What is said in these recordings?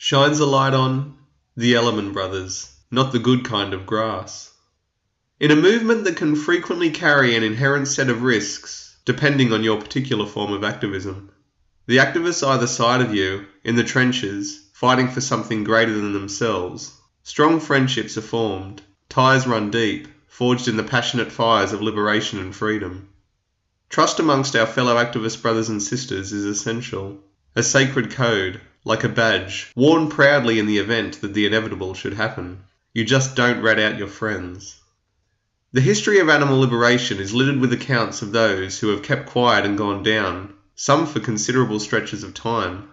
shines a light on the Ellerman brothers, not the good kind of grass. In a movement that can frequently carry an inherent set of risks, depending on your particular form of activism, the activists either side of you, in the trenches, fighting for something greater than themselves, strong friendships are formed, ties run deep, forged in the passionate fires of liberation and freedom. Trust amongst our fellow activist brothers and sisters is essential, a sacred code, like a badge, worn proudly in the event that the inevitable should happen. You just don't rat out your friends. The history of animal liberation is littered with accounts of those who have kept quiet and gone down, some for considerable stretches of time.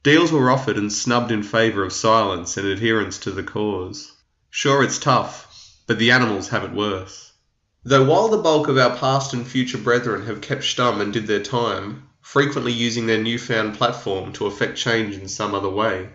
Deals were offered and snubbed in favour of silence and adherence to the cause. Sure, it's tough, but the animals have it worse. Though while the bulk of our past and future brethren have kept stum and did their time, frequently using their newfound platform to effect change in some other way,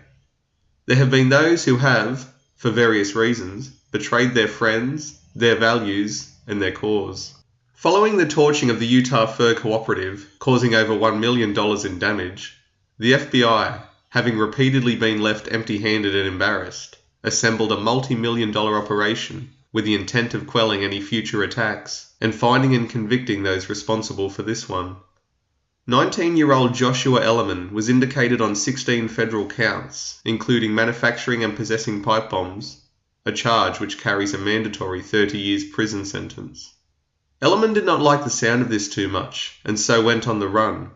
there have been those who have, for various reasons, betrayed their friends, their values, and their cause. Following the torching of the Utah Fur Cooperative, causing over $1 million in damage, the FBI, having repeatedly been left empty-handed and embarrassed, assembled a multi-million-dollar operation with the intent of quelling any future attacks and finding and convicting those responsible for this one. 19-year-old Joshua Ellerman was indicated on 16 federal counts, including manufacturing and possessing pipe bombs, a charge which carries a mandatory 30 years prison sentence. Ellerman did not like the sound of this too much, and so went on the run.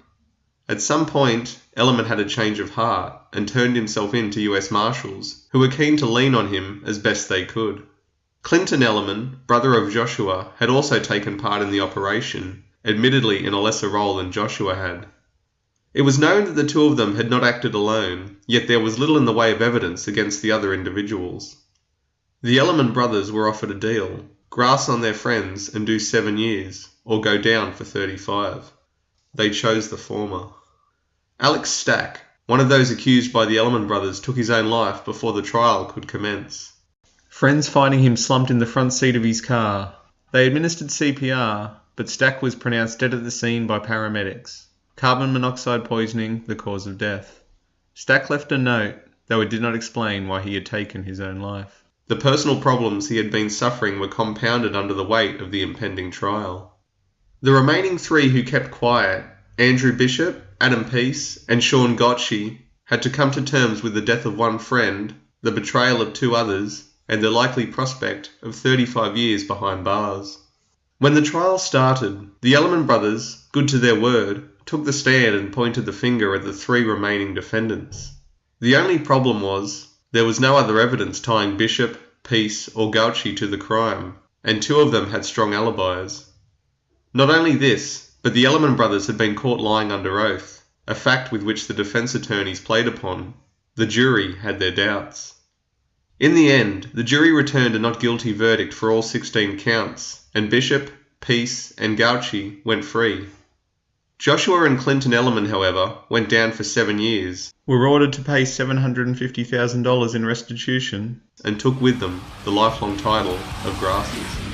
At some point, Ellerman had a change of heart and turned himself in to US Marshals, who were keen to lean on him as best they could. Clinton Ellerman, brother of Joshua, had also taken part in the operation, admittedly in a lesser role than Joshua had. It was known that the two of them had not acted alone, yet there was little in the way of evidence against the other individuals. The Ellerman brothers were offered a deal, grass on their friends and do 7 years, or go down for 35. They chose the former. Alex Stack, one of those accused by the Ellerman brothers, took his own life before the trial could commence. Friends finding him slumped in the front seat of his car. They administered CPR, but Stack was pronounced dead at the scene by paramedics. Carbon monoxide poisoning, the cause of death. Stack left a note, though it did not explain why he had taken his own life. The personal problems he had been suffering were compounded under the weight of the impending trial. The remaining 3 who kept quiet, Andrew Bishop, Adam Peace, and Sean Gotchi, had to come to terms with the death of one friend, the betrayal of 2 others, and the likely prospect of 35 years behind bars. When the trial started, the Ellerman brothers, good to their word, took the stand and pointed the finger at the 3 remaining defendants. The only problem was, there was no other evidence tying Bishop, Peace, or Gauchi to the crime, and 2 of them had strong alibis. Not only this, but the Ellerman brothers had been caught lying under oath, a fact with which the defense attorneys played upon. The jury had their doubts. In the end, the jury returned a not guilty verdict for all 16 counts, and Bishop, Peace, and Gauchi went free. Joshua and Clinton Ellerman, however, went down for 7 years, were ordered to pay $750,000 in restitution, and took with them the lifelong title of Grassers.